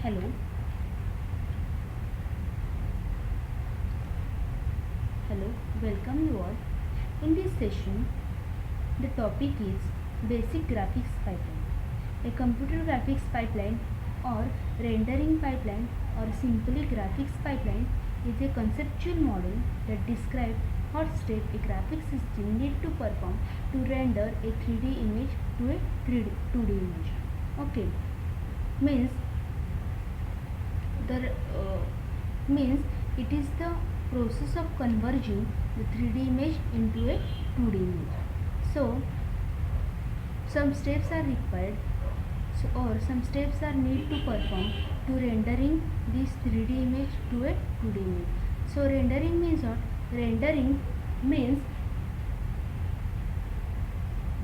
Hello, hello, welcome you all. In this session, the topic is basic graphics pipeline. A computer graphics pipeline or rendering pipeline or simply graphics pipeline is a conceptual model that describes what step a graphics system needs to perform to render a 3D image to a 2D image. Okay, means the means it is the process of converging the 3D image into a 2D image. So some steps are required, or some steps are need to perform to rendering this 3D image to a 2D image. So rendering means what? Rendering means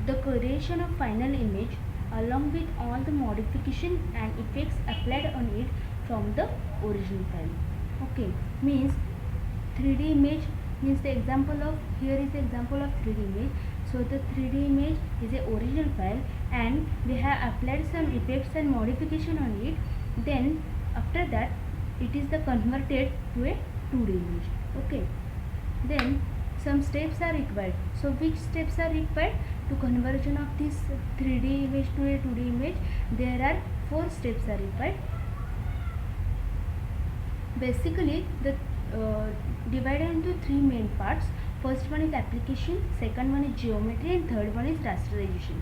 the creation of final image along with all the modification and effects applied on it from the original file. Okay, means 3D image means the example of, here is the example of 3D image. So the 3D image is a original file and we have applied some effects and modification on it. Then after that it is the converted to a 2D image. Okay, then some steps are required. So which steps are required to conversion of this 3D image to a 2D image? There are 4 steps are required. Basically the divided into 3 main parts. First one is application, second one is geometry, and third one is rasterization.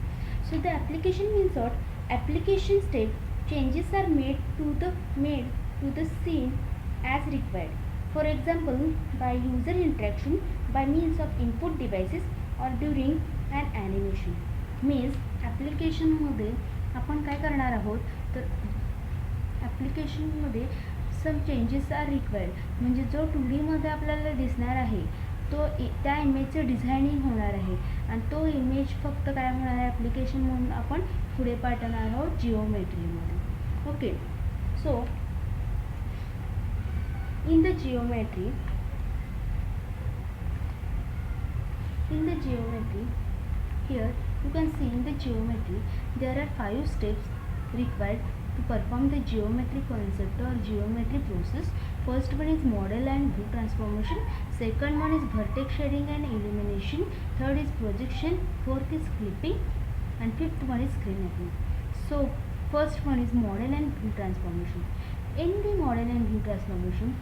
So the application means what? Application step, changes are made to the scene as required. For example, by user interaction, by means of input devices, or during an animation. Means application मध्ये आपण काय करणार आहोत, तर application मध्ये some changes are required. म्हणजे जो 2D मध्ये आपल्याला दिसणार आहे तो त्या इमेजचं डिझायनिंग होणार आहे आणि तो इमेज फक्त काय होणार आहे ॲप्लिकेशन म्हणून आपण पुढे पाठवणार आहोत जिओमेट्रीमध्ये. Okay, so in the geometry here you can see in the geometry there are 5 steps required to perform the geometry concept or geometry process. First one is model and view transformation, second one is vertex shading and illumination, third is projection, fourth is clipping, and fifth one is screen mapping. So first one is model and view transformation. In the model and view transformation,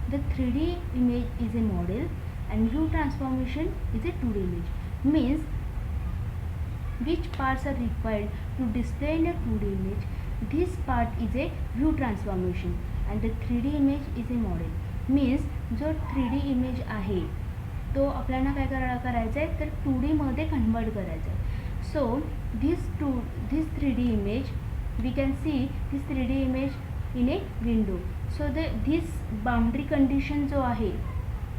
the 3D image is a model and view transformation is a 2D image. Means which parts are required to display in a 2D image? This part is a view transformation and the 3D image is a model. Means जो 3D image आहे तो आपल्याला काय करायचा आहे तर 2D मध्ये convert करायचा आहे. So this 3D image we can see this 3D image in a window. So this boundary condition जो आहे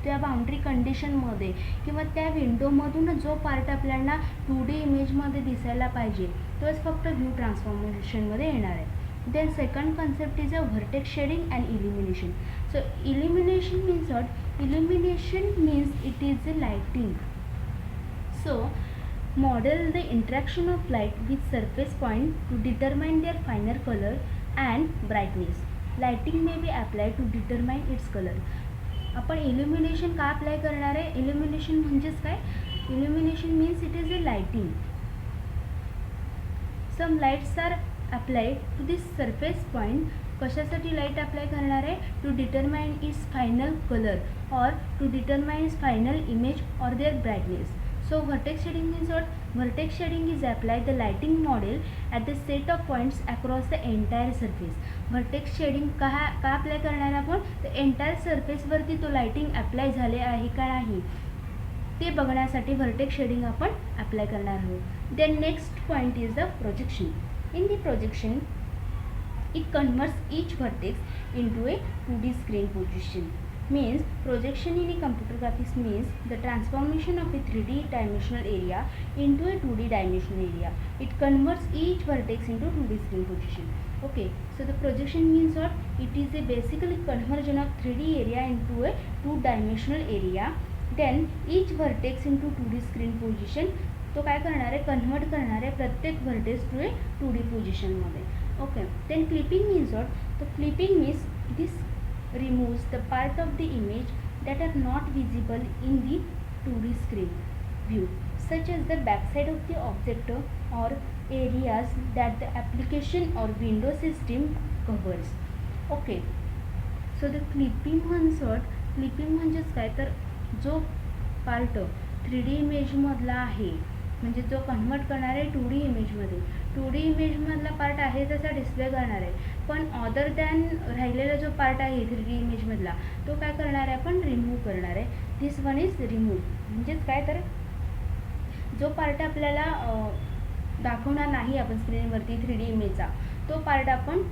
त्या बाउंड्री कंडिशनमध्ये किंवा त्या विंडोमधून जो पार्ट आपल्याला 2D इमेजमध्ये दिसायला पाहिजे तोच फक्त व्ह्यू ट्रान्सफॉर्मेशनमध्ये येणार आहे. Then second concept is a vertex shading and illumination. So illumination means what? Illumination means it is a lighting. So model the interaction of light with surface point to determine their final color and brightness. Lighting may be applied to determine its color. आपण इल्युमिनेशन का apply करणार आहे? Illumination म्हणजेच काय? Illumination means it is a lighting. Some lights are applied to this surface point. कशासाठी light apply करणार आहे? To determine its final colour और to determine its final image और their brightness. So vertex shading means what? Vertex shading is applied the lighting model at the set of points across the entire surface. Vertex shading का apply करणार आपण? तर entire surface वरती तो lighting apply झाले आहे का नाही ते बघण्यासाठी vertex shading आपण अप्लाय करणार आहोत. Then next point is the projection. In the projection it converts each vertex into a 2D screen position. Means projection in a computer graphics means the transformation of a 3D dimensional area into a 2D dimensional area. It converts each vertex into 2D screen position. Okay, so the projection means what? It is a basically conversion of 3D area into a 2-dimensional area. Then each vertex into 2D screen position तो काय करणार आहे, convert करणार आहे प्रत्येक vertex to a 2D पोझिशनमध्ये. Okay, then clipping means what, तर clipping means this removes the part of the image that are not visible in the 2D screen view, such as the backside of the object or areas that the application or window system covers. Okay, so the clipping means what, clipping म्हणजेच काय, तर जो part 3D इमेजमधला आहे, म्हणजे जो convert करणार आहे 2D इमेजमध्ये, 2D इमेजमधला part आहे तसा डिस्प्ले करणार आहे, पण अदर दॅन राहिलेला जो पार्ट आहे 3D इमेजमधला तो काय करणार आहे, आपण रिमूव्ह करणार आहे. This one is remove. म्हणजेच काय, तर जो पार्ट आपल्याला दाखवणार नाही आपण स्क्रीनवरती 3D इमेजचा, तो पार्ट आपण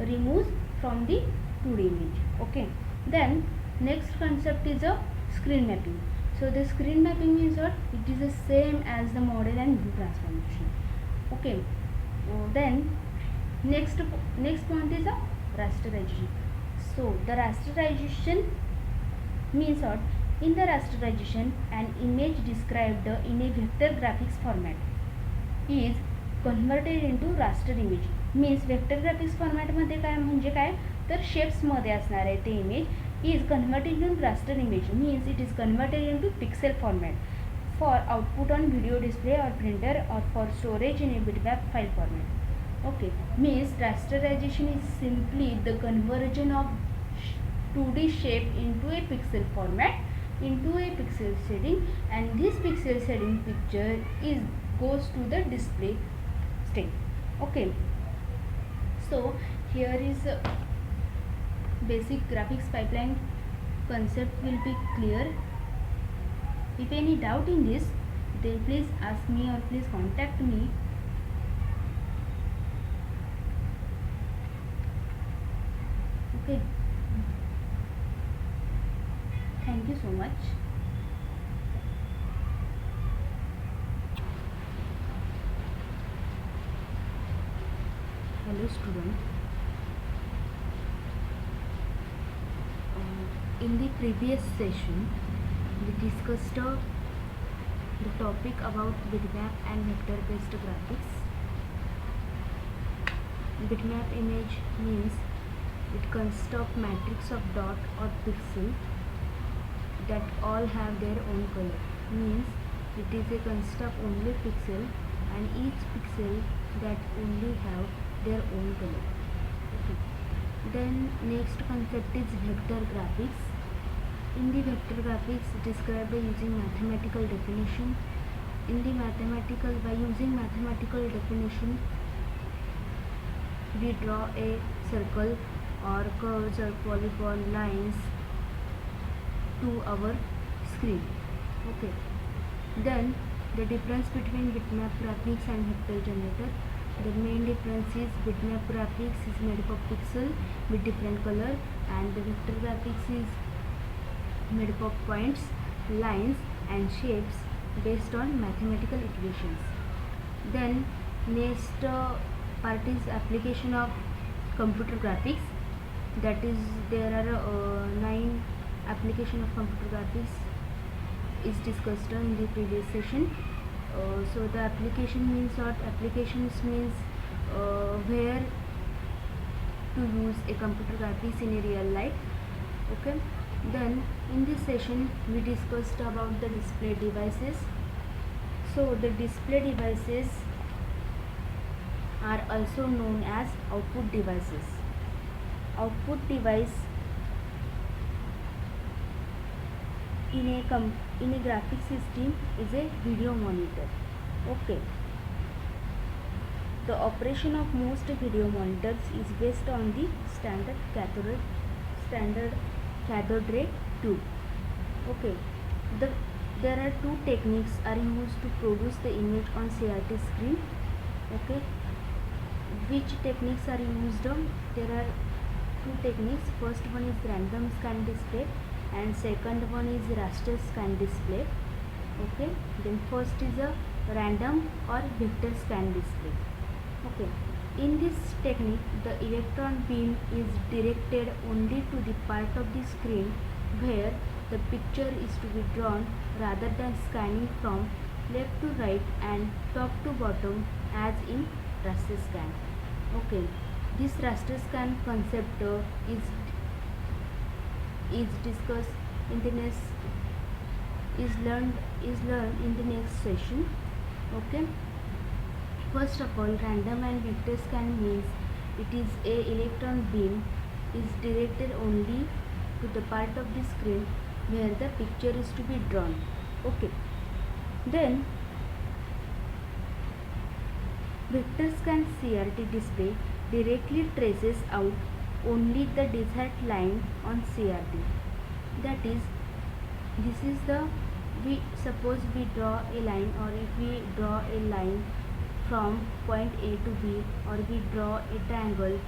remove from the 2D image. Okay, then next concept is a screen mapping. So the screen mapping means what, it is the same as the model and view transformation. Okay, then next point is a rasterization. So the rasterization means what, in the rasterization an image described in a vector graphics format is converted into raster image. means vector graphics format मध्ये काय म्हणजे काय, तर shapes मध्ये असणार आहे ते image is converted into raster image, means it is converted into pixel format for output on video display or printer or for storage in a bitmap file format. Okay, means rasterization is simply the conversion of 2D shape into a pixel format, into a pixel shading, and this pixel shading picture is goes to the display state. Okay, so here is basic graphics pipeline concept will be clear. If any doubt in this, then please ask me or please contact me. Okay, thank you so much. Hello student. In the previous session, we discussed the topic about bitmap and vector based graphics. Bitmap image means it consists of matrix of dot or pixel that all have their own color. Means it is a consist of only pixel and each pixel that only have their own color. Okay. Then next concept is vector graphics. In the vector graphics, described by using mathematical definition. By using mathematical definition, we draw a circle or curves or polygon lines to our screen. Okay. Then the difference between bitmap graphics and vector generator. The main difference is bitmap graphics is made up of pixel with different color, and the vector graphics is made up of points, lines and shapes based on mathematical equations. Then next part is application of computer graphics. That is, there are 9 application of computer graphics is discussed in the previous session. So the application means what? Applications means where to use a computer graphics in a real life. Okay. Then in this session we discussed about the display devices. So the display devices are also known as output devices. Output device in a graphic system is a video monitor. Okay. The operation of most video monitors is based on the standard cathode ray tube. Okay. There are two techniques are used to produce the image on CRT screen. Okay. Which techniques are used? There are two techniques. First one is random scan display and second one is raster scan display. Okay. Then first is a random or vector scan display. Okay. In this technique, the electron beam is directed only to the part of the screen where the picture is to be drawn rather than scanning from left to right and top to bottom as in raster scan. Okay, this raster scan concept is discussed in the next is learned in the next session. Okay, first of all, random and vector scan means it is a electron beam is directed only to the part of the screen where the picture is to be drawn. Okay, then vector scan CRT display directly traces out only the desired line on CRT. That is, this is the, we suppose we draw a line, or if we draw a line from point A to B, or we draw a triangle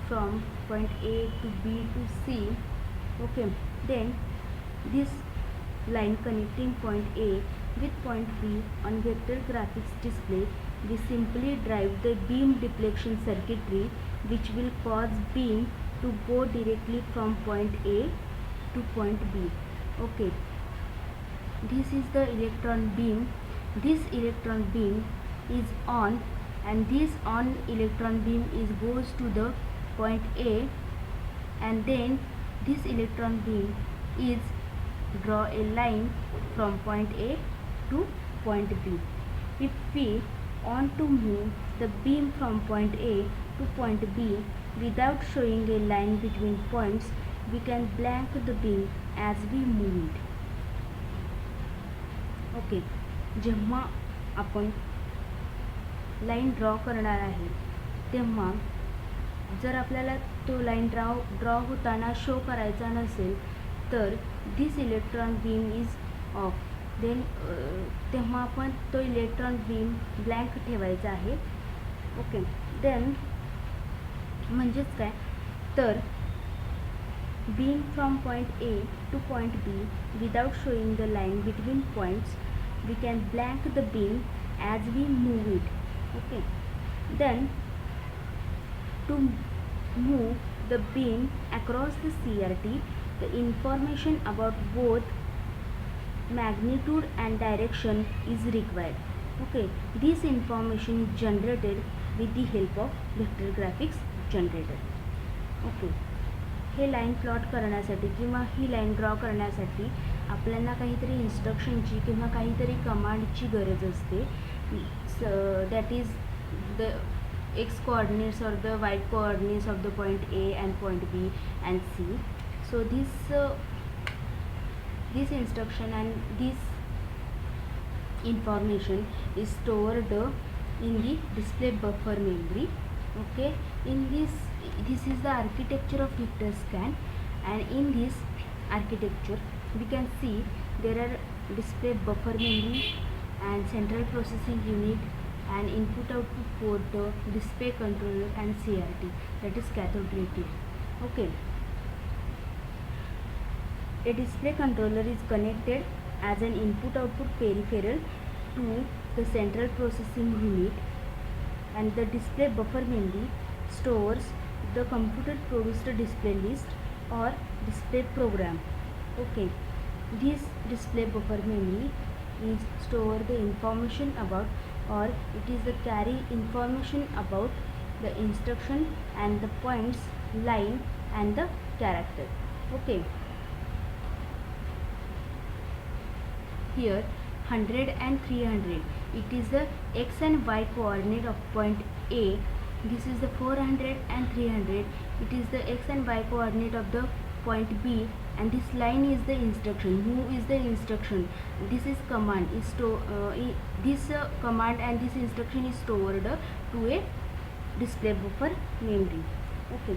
from point A to B to C. Okay, then this line connecting point A with point B on vector graphics display, we simply drive the beam deflection circuitry which will cause beam to go directly from point A to point B. Okay, this is the electron beam. This electron beam is on, and this on electron beam is goes to the point A, and then this electron beam is draw a line from point A to point B. If we want to move the beam from point A to point B without showing a line between points, we can blank the beam as we move it. Okay, जेव्हा आपण line draw करणार आहे तेव्हा जर आपल्याला तो line draw होताना show करायचा नसेल तर this electron beam is off, then तेव्हा आपण तो इलेक्ट्रॉन बीम ब्लँक ठेवायचा आहे. ओके, देन म्हणजेच काय तर beam from point A to point B without showing the line between points, we can blank the beam as we move it. Okay, then to move the beam across the CRT, the information about both magnitude and direction is required. Okay, this information is generated with the help of vector graphics generator. Okay, hey line plot करण्यासाठी किंवा ही line draw करण्यासाठी आपल्याला काहीतरी इन्स्ट्रक्शनची किंवा काहीतरी कमांडची गरज असते. That is the x coordinates और the y coordinates of the point A and point B and C. So this instruction and this information is stored in the display buffer memory. Okay, in this is the architecture of vector scan, and in this architecture we can see there are display buffer memory and central processing unit and input output port, display controller and CRT, that is cathode ray tube. Okay, a display controller is connected as an input output peripheral to the central processing unit, and the display buffer memory stores the computer produced display list or display program. Okay, this display buffer memory is store the information about, or it is the carry information about the instruction and the points, line and the character. Okay, here 100 and 300, it is the x and y coordinate of point A. This is the 400 and 300, it is the x and y coordinate of the point B, and this line is the instruction. Who is the instruction? This is command is this command and this instruction is stored to a display buffer memory. Okay,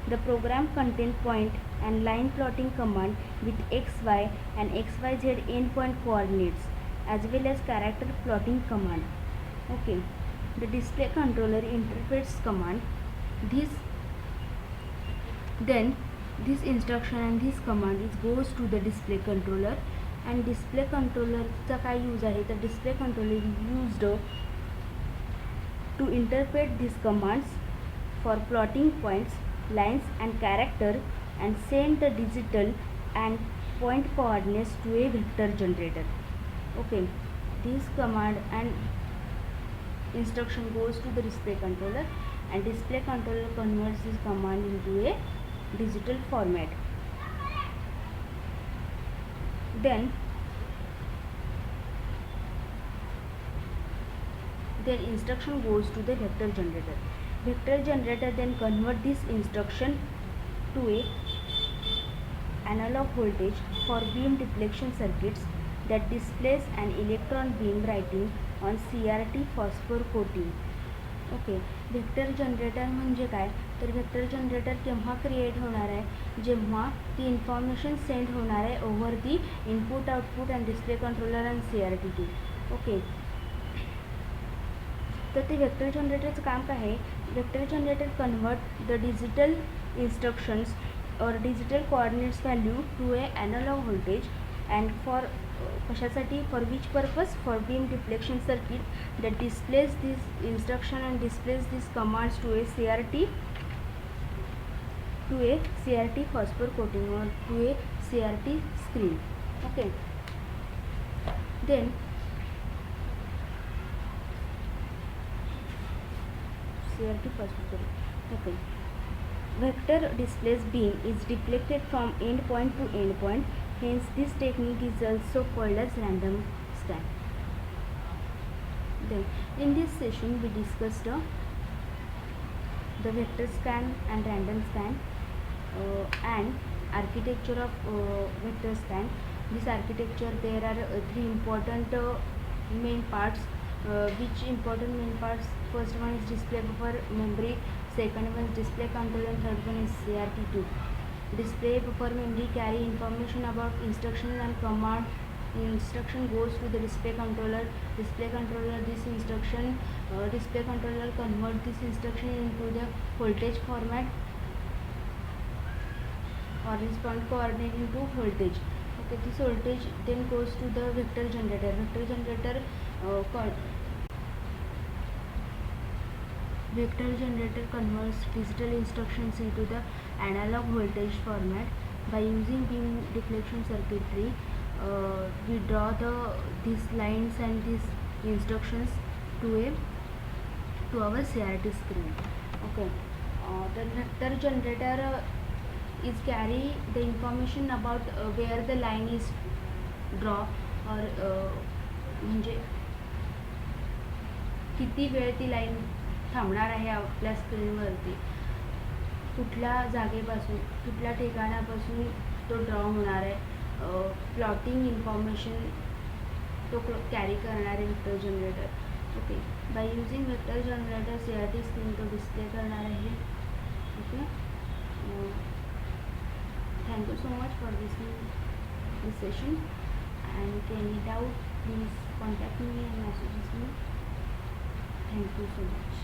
the program contain point and line plotting command with xy and xyz endpoint coordinates, as well as character plotting command. Okay, the display controller interprets command. Then this instruction and this command goes to the display controller, and display controller चा काय use आहे तर display controller is used to interpret these commands for plotting points, lines and character, and send the digital and point coordinates to a vector generator. Okay, this command and instruction goes to the display controller, and display controller converts this command into a digital format. Then instruction goes to the vector generator. Vector generator then convert this instruction to a analog voltage for beam deflection circuits that displays an electron beam writing on CRT phosphor coating. Okay, vector generator म्हणजे काय, तर vector generator केव्हा create होणार आहे, जेव्हा ती information send होणार आहे over the input output and display controller and CRT2. Okay, तर ते व्हेक्टर जनरेटरचं काम काय आहे, vector generator convert the digital instructions or digital coordinates value to a analog voltage, and for कशासाठी, for which purpose, for beam deflection circuit that displays this instruction and displays these commands to a CRT phosphor coating or to a CRT screen. Okay, then CRT phosphor coating. Okay, vector displays beam is deflected from end point to end point, hence this technique is also called as random scan. Then in this session we discussed the vector scan and random scan and architecture of vector scan. This architecture, there are three important main parts. Which important main parts? First one is display buffer memory, second one is display controller, and third one is CRT2. Display buffer memory carry information about instructions and command. Instruction goes to the display controller. Display controller this instruction, display controller convert this instruction into the voltage format or response coordinate into voltage. Okay, this voltage then goes to the vector generator. Vector generator Vector generator converts digital instructions into the analog voltage format. By using beam deflection circuitry, we draw these lines and these instructions to our CRT screen. Okay, the vector generator is carry the information about where the line is draw or म्हणजे किती वेळ ती line थांबणार आहे आपल्या स्क्रीनवरती, कुठल्या जागेपासून कुठल्या ठिकाणापासून तो ड्रॉ होणार आहे, प्लॉटिंग इन्फॉर्मेशन तो कॅरी करणार आहे vector generator. Okay, by using vector generator CRT screen तो डिस्प्ले करणार आहे. Okay, thank you so much for this session, and any doubt please contact me and message me. Thank you so much.